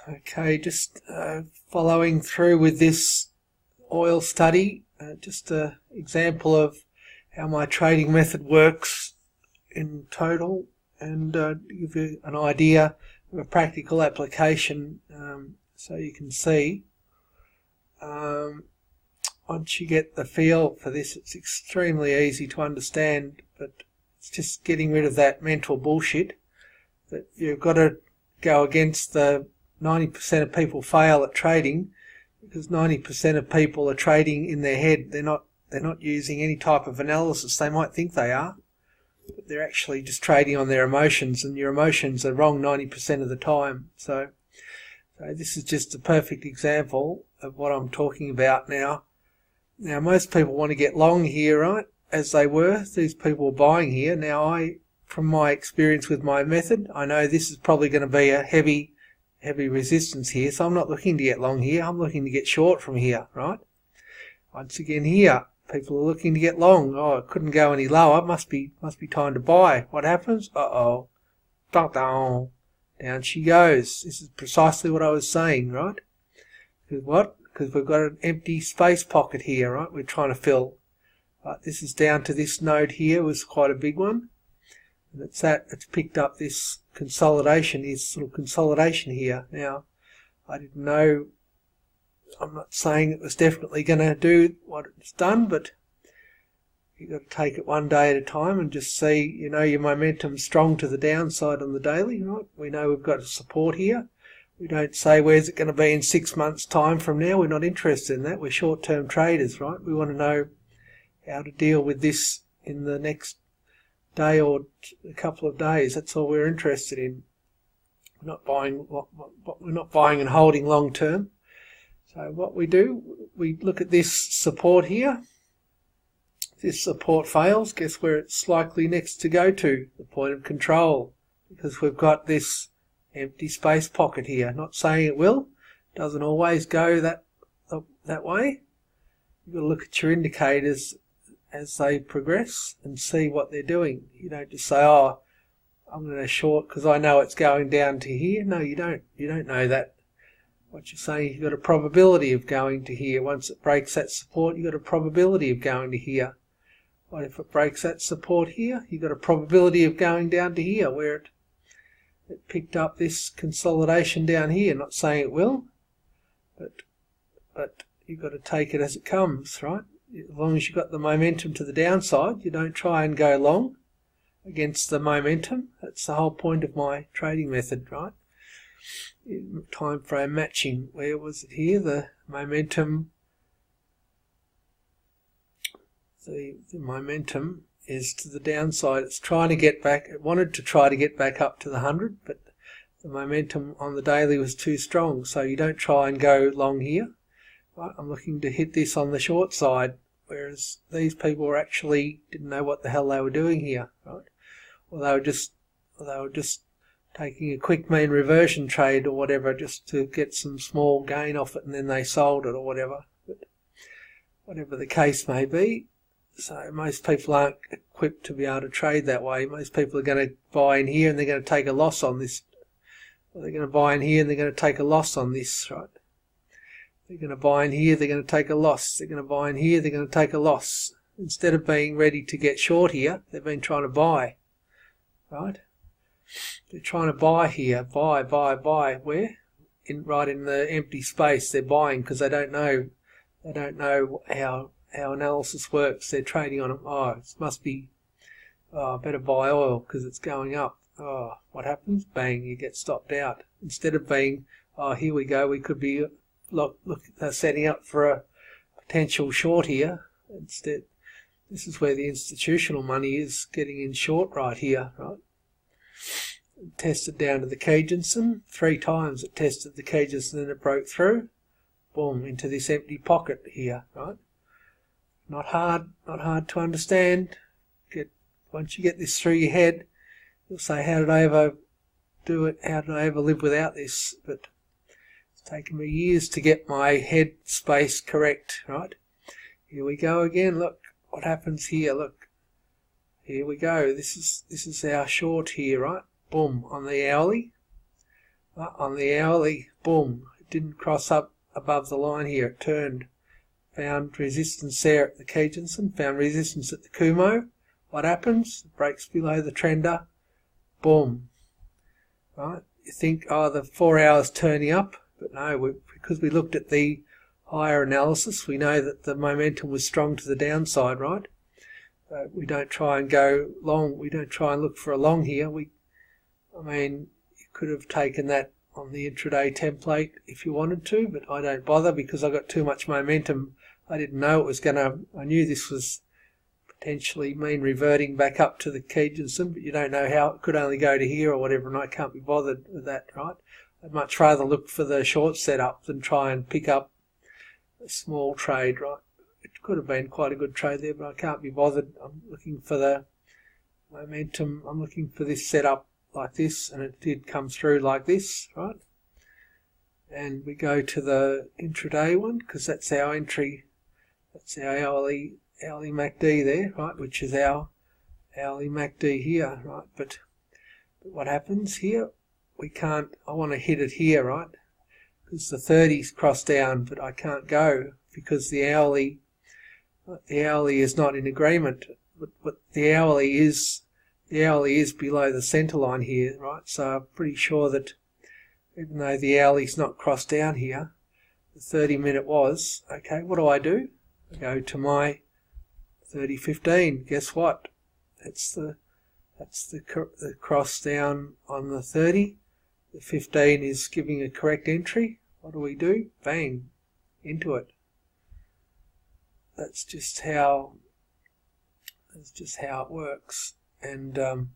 Okay, just following through with this oil study, just an example of how my trading method works in total, and give you an idea of a practical application, so you can see. Once you get the feel for this, it's extremely easy to understand, but it's just getting rid of that mental bullshit that you've got to go against the 90% of people fail at trading, because 90% of people are trading in their head. They're not using any type of analysis. They might think they are, but they're actually just trading on their emotions, and your emotions are wrong 90% of the time. So this is just a perfect example of what I'm talking about now. Now, most people want to get long here, right? As they were. These people are buying here. Now, from my experience with my method, I know this is probably going to be a heavy resistance here, so I'm not looking to get long here. I'm looking to get short from here, right? Once again here, people are looking to get long. Oh, it couldn't go any lower. Must be time to buy. What happens? Uh-oh. Down she goes. This is precisely what I was saying, right? Because what? Because we've got an empty space pocket here, right? We're trying to fill. This is down to this node here, was quite a big one. And it's picked up this consolidation, this little consolidation here. Now, I didn't know, I'm not saying it was definitely going to do what it's done, but you've got to take it one day at a time and just see, your momentum's strong to the downside on the daily, right? We know we've got support here. We don't say where's it going to be in 6 months' time from now. We're not interested in that. We're short-term traders, right? We want to know how to deal with this in the next day or a couple of days. That's all we're interested in. We're not buying and holding long term. So what we do, we look at this support here. If this support fails, guess where it's likely next to go to? The point of control, because we've got this empty space pocket here. Not saying it will. Doesn't always go that way. You've got to look at your indicators as they progress and see what they're doing. You don't just say, oh, I'm going to short because I know it's going down to here. No, you don't. You don't know that. What you're saying, you've got a probability of going to here. Once it breaks that support, you've got a probability of going to here. What if it breaks that support here? You've got a probability of going down to here, where it picked up this consolidation down here. Not saying it will, but you've got to take it as it comes, right? As long as you've got the momentum to the downside, you don't try and go long against the momentum. That's the whole point of my trading method, right? Time frame matching. Where was it here? The momentum. The momentum is to the downside. It's trying to get back. It wanted to try to get back up to the 100, but the momentum on the daily was too strong. So you don't try and go long here. Right? I'm looking to hit this on the short side, whereas these people were actually didn't know what the hell they were doing here, right? Or they were just taking a quick mean reversion trade or whatever, just to get some small gain off it, and then they sold it or whatever. But whatever the case may be, so most people aren't equipped to be able to trade that way. Most people are going to buy in here and they're going to take a loss on this. Or they're going to buy in here and they're going to take a loss on this, right? They're going to buy in here, they're going to take a loss. They're going to buy in here, they're going to take a loss. Instead of being ready to get short here, they've been trying to buy, right? They're trying to buy here, buy. Where? Right in the empty space. They're buying because they don't know how analysis works. They're trading on them. Oh, it must be. Oh, I better buy oil because it's going up. Oh, what happens? Bang! You get stopped out. Instead of being, oh, here we go. We could be setting up for a potential short here. Instead, this is where the institutional money is getting in short right here, right? Tested down to the Kijkensen 3 times. It tested the Kijkensen and it broke through. Boom, into this empty pocket here, right? Not hard to understand. Once you get this through your head, you'll say, how did I ever do it? How did I ever live without this? But it's taken me years to get my head space correct, right? Here we go again. Look what happens here. Look, here we go. This is our short here, right? Boom, on the hourly. On the hourly, boom, it didn't cross up above the line here, it turned. Found resistance there at the Kijunsen, found resistance at the Kumo. What happens? It breaks below the trender, boom. Right? You think, oh, the 4 hours turning up, but no, because we looked at the higher analysis, we know that the momentum was strong to the downside, right? We don't try and go long, we don't try and look for a long here. I mean, you could have taken that on the intraday template if you wanted to, but I don't bother because I got too much momentum. I didn't know it was I knew this was potentially mean reverting back up to the Kijunsen, but you don't know how it could only go to here or whatever, and I can't be bothered with that, right? I'd much rather look for the short setup than try and pick up a small trade, right? It could have been quite a good trade there, but I can't be bothered. I'm looking for the momentum. I'm looking for this setup like this, and it did come through like this, right? And we go to the intraday one because that's our entry. That's our hourly MACD there, right? Which is our hourly MACD here, right? But what happens here? We can't. I want to hit it here, right? Because the 30's crossed down, but I can't go because the hourly is not in agreement. But the hourly is below the center line here, right? So I'm pretty sure that even though the hourly's not crossed down here, the 30-minute was. Okay, what do? I go to my 30-15. Guess what? That's the cross down on the 30. The 15 is giving a correct entry. What do? Bang, into it. That's just how it works. And then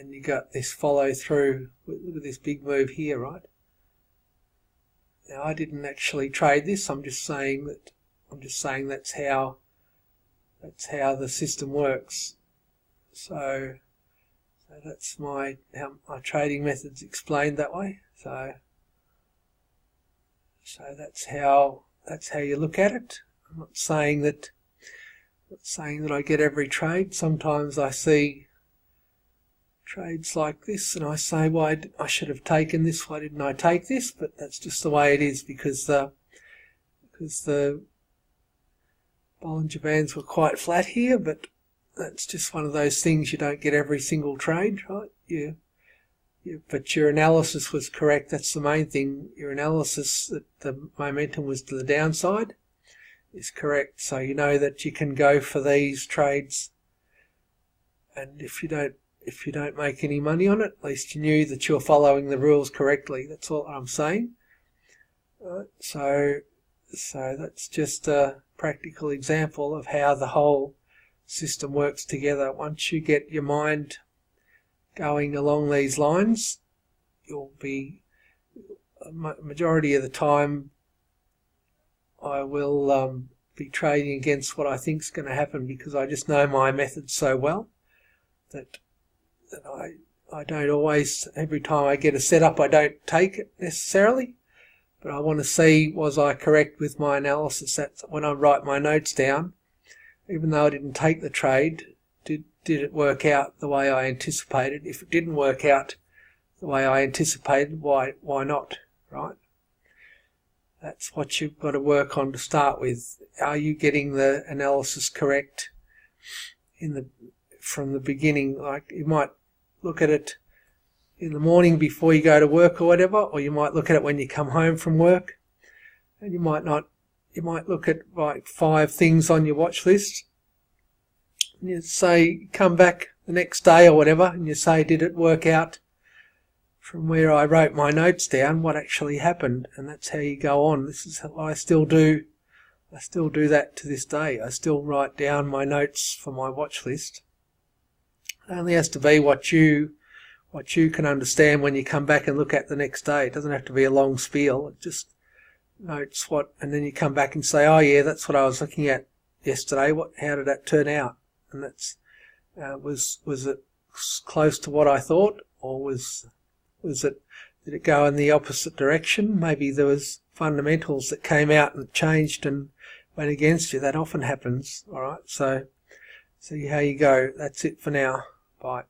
you got this follow through. Look at this big move here, right? Now I didn't actually trade this. I'm just saying that's how the system works. So that's how my trading method's explained that way. So that's how you look at it. I'm not saying that I get every trade. Sometimes I see trades like this and I say, why I should have taken this, why didn't I take this? But that's just the way it is because the Bollinger Bands were quite flat here, but that's just one of those things. You don't get every single trade, right? But your analysis was correct. That's the main thing. Your analysis that the momentum was to the downside is correct. So you know that you can go for these trades, and if you don't make any money on it, at least you knew that you're following the rules correctly. That's all I'm saying. So that's just a practical example of how the whole system works together. Once you get your mind going along these lines, you'll be, majority of the time, I will be trading against what I think is going to happen because I just know my method so well that I don't always, every time I get a setup, I don't take it necessarily, but I want to see, was I correct with my analysis? That's when I write my notes down, even though I didn't take the trade, did it work out the way I anticipated? If it didn't work out the way I anticipated, why not, right? That's what you've got to work on to start with. Are you getting the analysis correct from the beginning? Like, you might look at it in the morning before you go to work or whatever, or you might look at it when you come home from work, and you might look at like 5 things on your watch list, and you say, come back the next day or whatever, and you say, did it work out from where I wrote my notes down, what actually happened? And that's how you go on. This is how I still do that to this day. I still write down my notes for my watch list. It only has to be what you can understand when you come back and look at the next day. It doesn't have to be a long spiel. It just notes and then you come back and say, oh yeah, that's what I was looking at yesterday. How did that turn out? And that's was it close to what I thought, or did it go in the opposite direction? Maybe there was fundamentals that came out and changed and went against you. That often happens. All right, so see how you go. That's it for now. Bye.